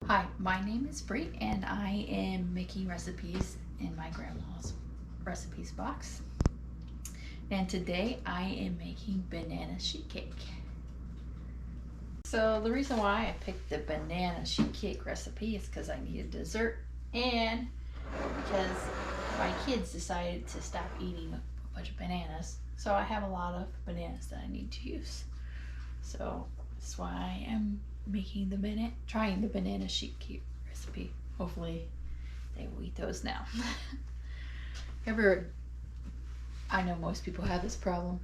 Hi, my name is Bree and I am making recipes in my grandma's recipes box. And today I am making banana sheet cake. So the reason why I picked the banana sheet cake recipe is because I need a dessert and because my kids decided to stop eating a bunch of bananas. So I have a lot of bananas that I need to use. So that's why I am trying the banana sheet cake recipe. Hopefully they will eat those now. I know most people have this problem.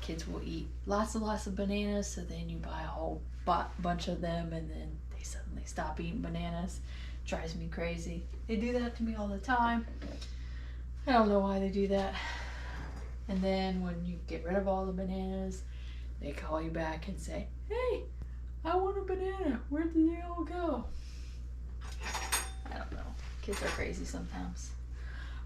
Kids will eat lots and lots of bananas, so then you buy a whole bunch of them and then they suddenly stop eating bananas. Drives me crazy. They do that to me all the time. I don't know why they do that. And then when you get rid of all the bananas, they call you back and say, "Hey, I want a banana. Where did they all go?" I don't know. Kids are crazy sometimes.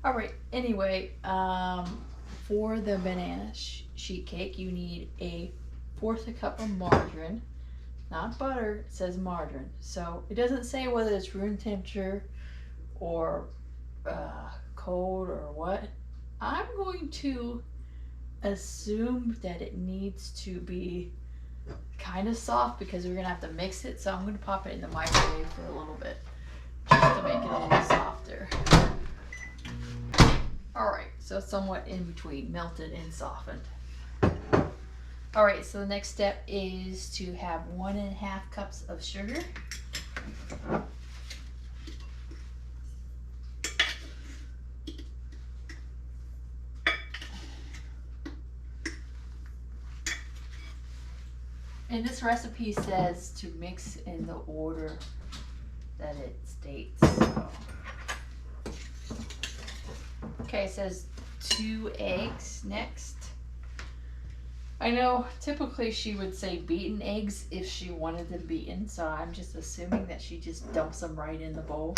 All right. Anyway, for the banana sheet cake, you need 1/4 cup of margarine, not butter. It says margarine, so it doesn't say whether it's room temperature or cold or what. I'm going to assume that it needs to be kind of soft because we're gonna have to mix it, so I'm gonna pop it in the microwave for a little bit just to make it a little softer. Alright, so somewhat in between melted and softened. Alright, so the next step is to have 1.5 cups of sugar. And this recipe says to mix in the order that it states. So. Okay, it says 2 eggs next. I know typically she would say beaten eggs if she wanted them beaten, so I'm just assuming that she just dumps them right in the bowl.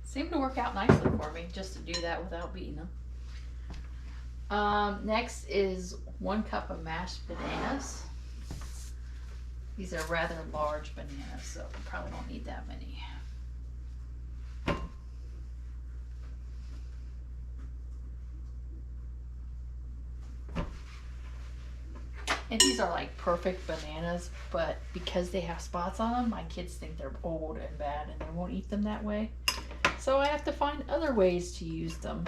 Seemed to work out nicely for me just to do that without beating them. Next is 1 cup of mashed bananas. These are rather large bananas, so we probably don't need that many. And these are like perfect bananas, but because they have spots on them, my kids think they're old and bad and they won't eat them that way. So I have to find other ways to use them.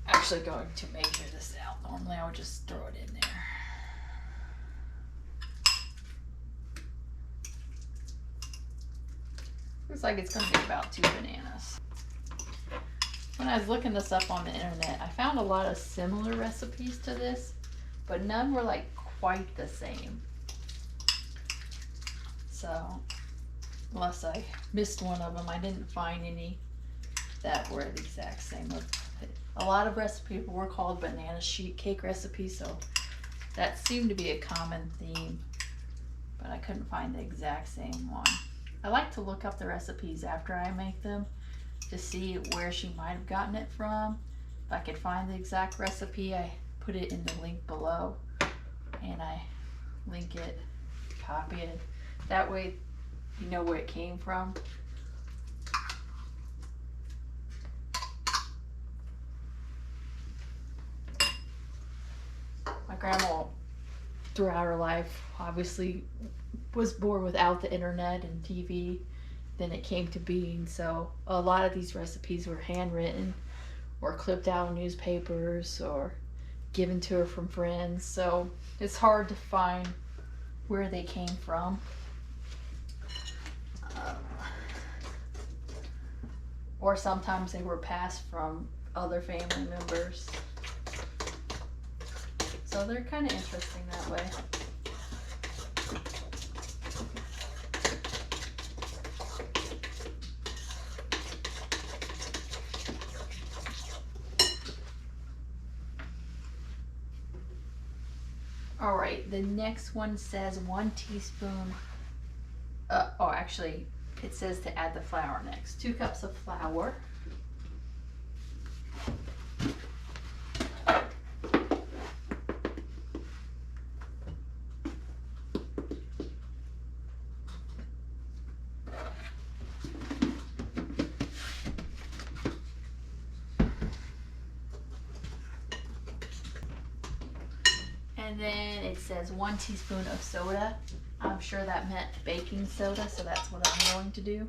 Actually going to measure this out. Normally I would just throw it in there. Looks like it's going to be about 2 bananas. When I was looking this up on the internet, I found a lot of similar recipes to this, but none were like quite the same. So, unless I missed one of them, I didn't find any that were the exact same. A lot of recipes were called banana sheet cake recipes, so that seemed to be a common theme, but I couldn't find the exact same one. I like to look up the recipes after I make them to see where she might have gotten it from. If I could find the exact recipe, I put it in the link below and I link it, copy it. That way you know where it came from. My grandma, throughout her life, obviously was born without the internet and TV. Then it came to being, so a lot of these recipes were handwritten or clipped out of newspapers or given to her from friends, so it's hard to find where they came from. Or sometimes they were passed from other family members. So they're kind of interesting that way. All right, the next one says 1 teaspoon. Oh, actually, it says to add the flour next. 2 cups of flour. And then it says 1 teaspoon of soda. I'm sure that meant baking soda, so that's what I'm going to do.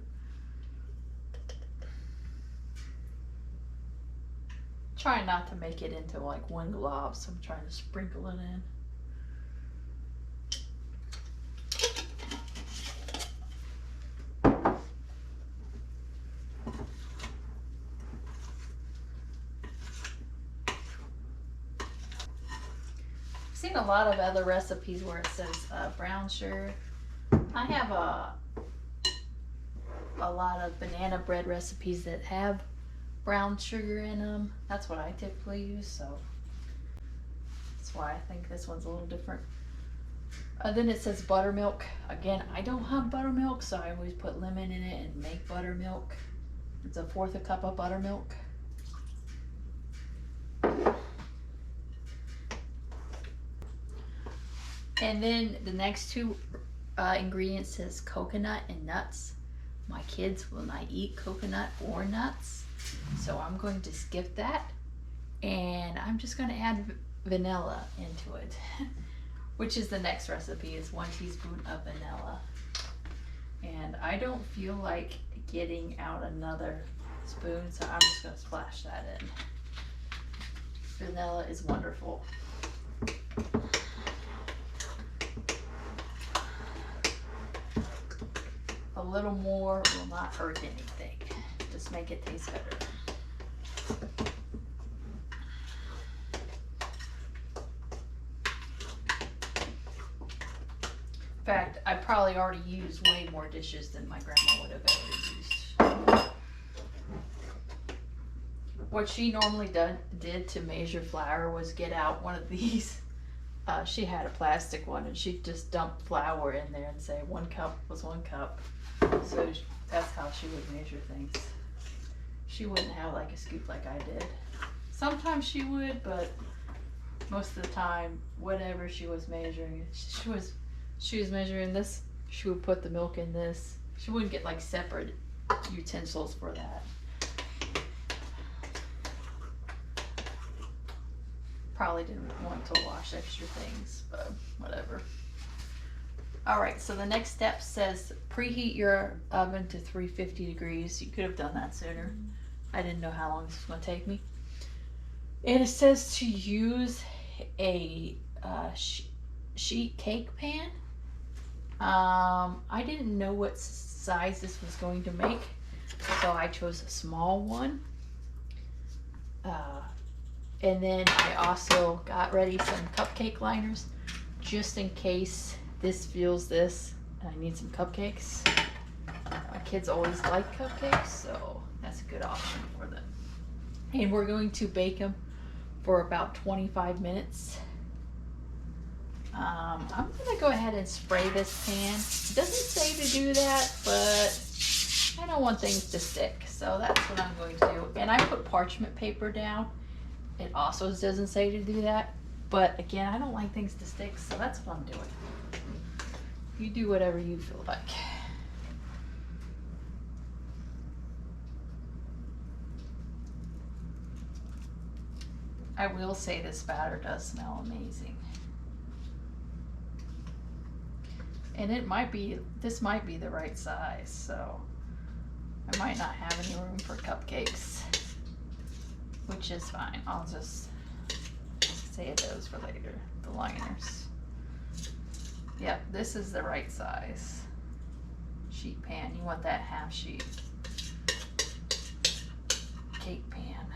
Try not to make it into like one glob, so I'm trying to sprinkle it in. I've seen a lot of other recipes where it says brown sugar. I have a lot of banana bread recipes that have brown sugar in them. That's what I typically use, so that's why I think this one's a little different. Then it says buttermilk. Again, I don't have buttermilk, so I always put lemon in it and make buttermilk. It's 1/4 cup of buttermilk. And then the next 2 ingredients says coconut and nuts. My kids will not eat coconut or nuts, so I'm going to skip that. And I'm just going to add vanilla into it, which is the next recipe, is 1 teaspoon of vanilla. And I don't feel like getting out another spoon, so I'm just going to splash that in. Vanilla is wonderful. A little more will not hurt anything. Just make it taste better. In fact, I probably already used way more dishes than my grandma would have ever used. What she normally did to measure flour was get out one of these. She had a plastic one, and she'd just dump flour in there and say 1 cup was 1 cup. So that's how she would measure things. She wouldn't have like a scoop like I did. Sometimes she would, but most of the time, whatever she was measuring, she was measuring this, she would put the milk in this. She wouldn't get like separate utensils for that. Probably didn't want to wash extra things, but whatever. All right, so the next step says preheat your oven to 350 degrees. You could have done that sooner. I didn't know how long this was going to take me. And it says to use a sheet cake pan. I didn't know what size this was going to make, so I chose a small one. And then I also got ready some cupcake liners, just in case this feels this and I need some cupcakes. My kids always like cupcakes, so that's a good option for them. And we're going to bake them for about 25 minutes. I'm gonna go ahead and spray this pan. It doesn't say to do that, but I don't want things to stick, so that's what I'm going to do. And I put parchment paper down. It also doesn't say to do that, but again, I don't like things to stick, so that's what I'm doing. You do whatever you feel like. I will say this batter does smell amazing. And this might be the right size, so I might not have any room for cupcakes, which is fine. I'll just save those for later, the liners. Yep, this is the right size sheet pan. You want that half sheet cake pan.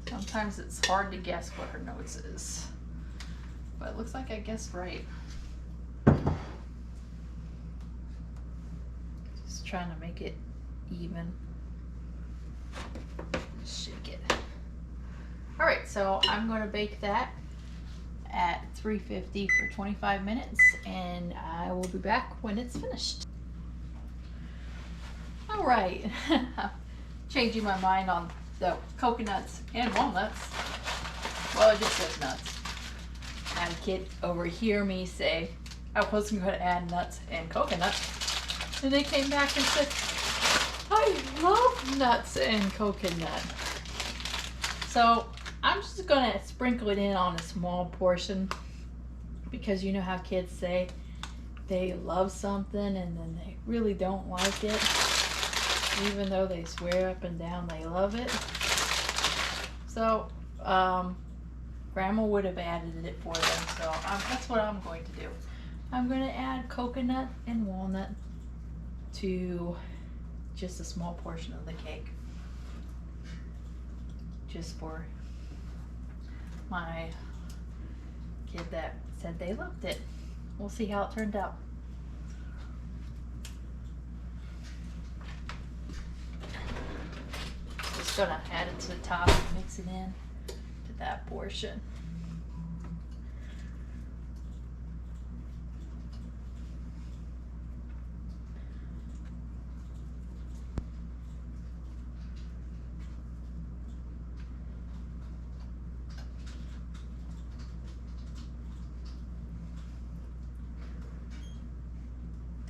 Sometimes it's hard to guess what her nose is, but it looks like I guessed right. Just trying to make it even. Shake it. All right, so I'm going to bake that at 350 for 25 minutes, and I will be back when it's finished. All right, changing my mind on the coconuts and walnuts. Well, it just says nuts. I had a kid overhear me say I wasn't going to add nuts and coconuts, and they came back and said, I love nuts and coconut. So I'm just going to sprinkle it in on a small portion, because you know how kids say they love something and then they really don't like it, even though they swear up and down they love it. So Grandma would have added it for them, so that's what I'm going to do. I'm going to add coconut and walnut to just a small portion of the cake, just for my kid that said they loved it. We'll see how it turned out. Just gonna add it to the top and mix it in to that portion.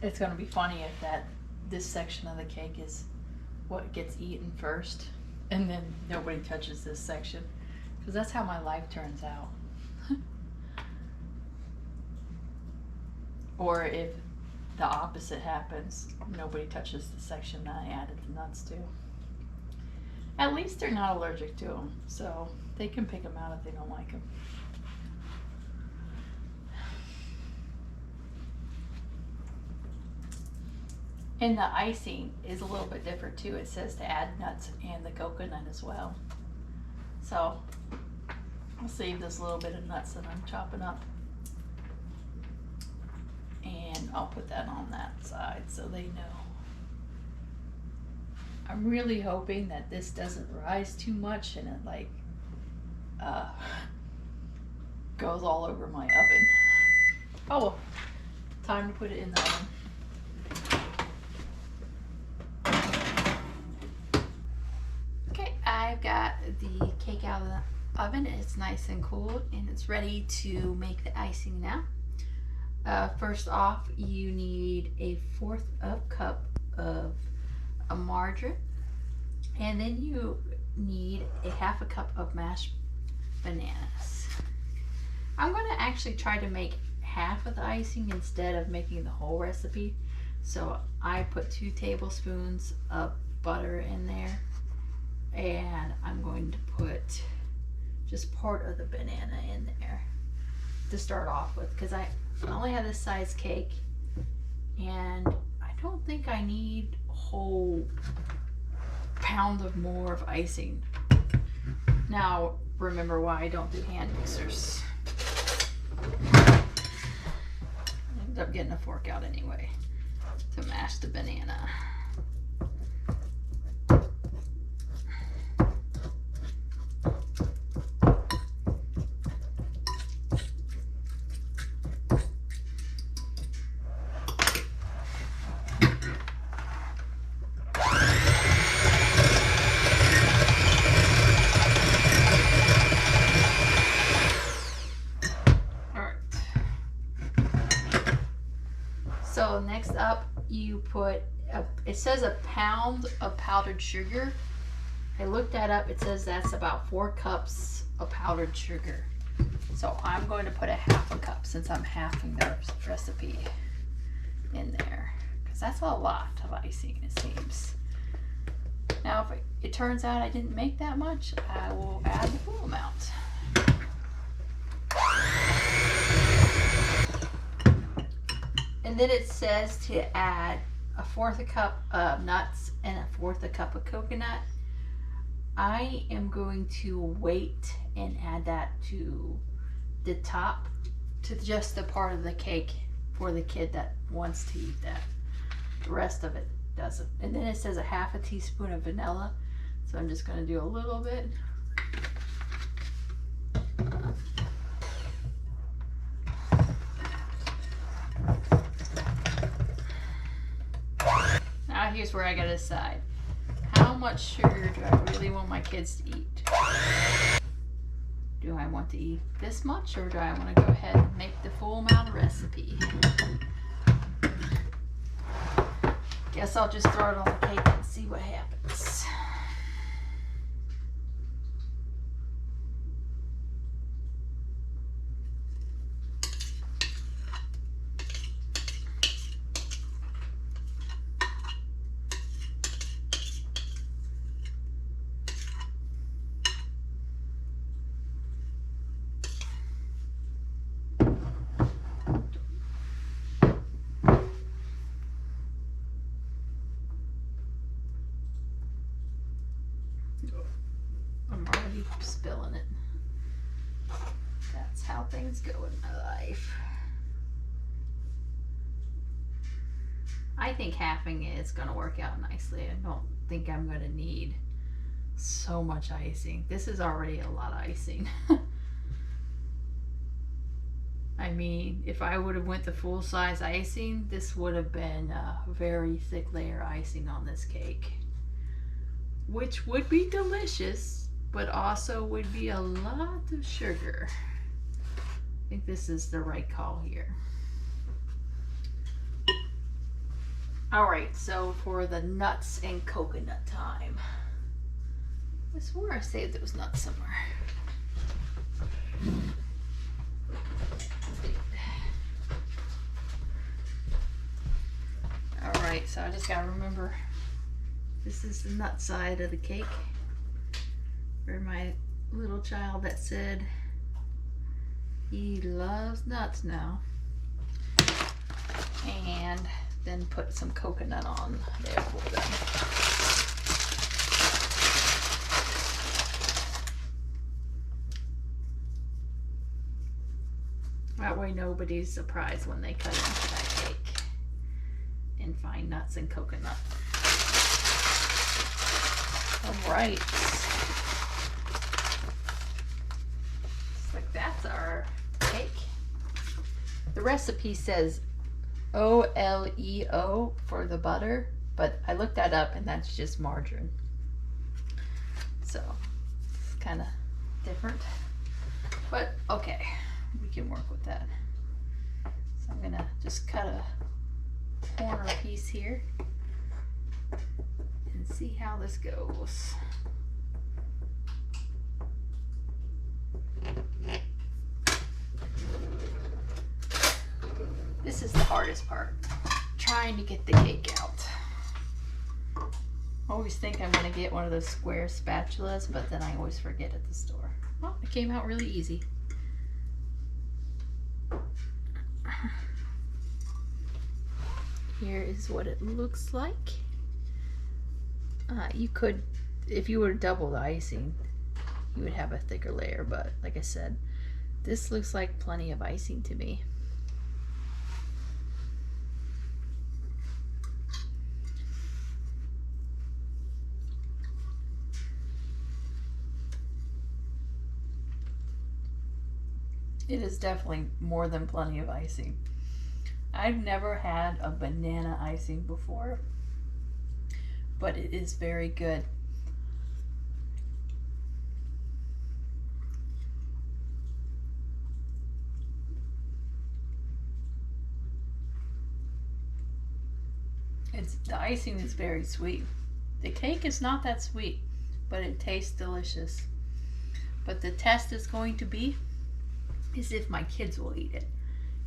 It's gonna be funny if this section of the cake is what gets eaten first, and then nobody touches this section, because that's how my life turns out. Or if the opposite happens, nobody touches the section that I added the nuts to. At least they're not allergic to them, so they can pick them out if they don't like them. And the icing is a little bit different too. It says to add nuts and the coconut as well. So I'll save this little bit of nuts that I'm chopping up, and I'll put that on that side so they know. I'm really hoping that this doesn't rise too much and it like goes all over my oven. Oh well, time to put it in the oven. I've got the cake out of the oven. It's nice and cool, and it's ready to make the icing now. First off, you need a 1/4 cup of a margarine, and then you need a 1/2 cup of mashed bananas. I'm going to actually try to make half of the icing instead of making the whole recipe. So I put 2 tablespoons of butter in there. And I'm going to put just part of the banana in there to start off with, because I only have this size cake, and I don't think I need a whole pound of more of icing. Now remember why I don't do hand mixers. I ended up getting a fork out anyway to mash the banana. So next up, you put, it says a pound of powdered sugar. I looked that up. It says that's about 4 cups of powdered sugar. So I'm going to put a 1/2 cup, since I'm halving the recipe in there, because that's a lot of icing, it seems. Now, if it turns out I didn't make that much, I will add the full amount. And then it says to add a 1/4 cup of nuts and a 1/4 cup of coconut. I am going to wait and add that to the top, to just the part of the cake for the kid that wants to eat that. The rest of it doesn't. And then it says a 1/2 teaspoon of vanilla. So I'm just going to do a little bit. here's where I gotta decide. How much sugar do I really want my kids to eat? Do I want to eat this much, or do I want to go ahead and make the full amount of recipe? Guess I'll just throw it on the cake and see what happens. I'm already spilling it. That's how things go in my life. I think halving it is going to work out nicely. I don't think I'm going to need so much icing. This is already a lot of icing. I mean, if I would have went the full size icing, this would have been a very thick layer icing on this cake, which would be delicious, but also would be a lot of sugar. I think this is the right call here. All right, so for the nuts and coconut time. I swore I saved those nuts somewhere. All right, so I just gotta remember, this is the nut side of the cake. For my little child that said he loves nuts now. And then put some coconut on there for them. That way nobody's surprised when they cut into that cake and find nuts and coconut. All right. That's our cake. The recipe says OLEO for the butter, but I looked that up and that's just margarine. So it's kind of different, but okay, we can work with that. So I'm gonna just cut a corner piece here and see how this goes. This is the hardest part, trying to get the cake out. I always think I'm going to get one of those square spatulas, but then I always forget at the store. Well, it came out really easy. Here is what it looks like. You could, if you were to double the icing, you would have a thicker layer, but like I said, this looks like plenty of icing to me. It is definitely more than plenty of icing. I've never had a banana icing before, but it is very good. The icing is very sweet. The cake is not that sweet, but it tastes delicious. But the test is going to be is if my kids will eat it.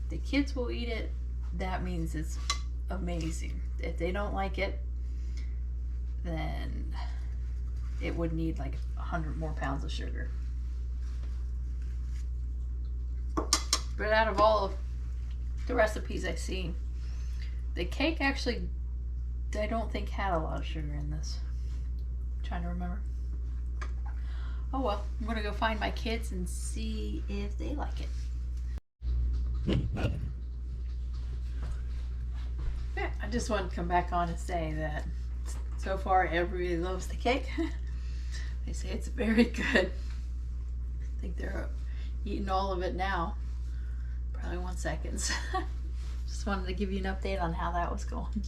If the kids will eat it, that means it's amazing. If they don't like it, then it would need like 100 more pounds of sugar. But out of all of the recipes I've seen, the cake actually, I don't think had a lot of sugar in this. I'm trying to remember. Oh well, I'm gonna go find my kids and see if they like it. Yeah, I just wanted to come back on and say that so far everybody loves the cake. They say it's very good. I think they're eating all of it now. Probably 1 second. Just wanted to give you an update on how that was going.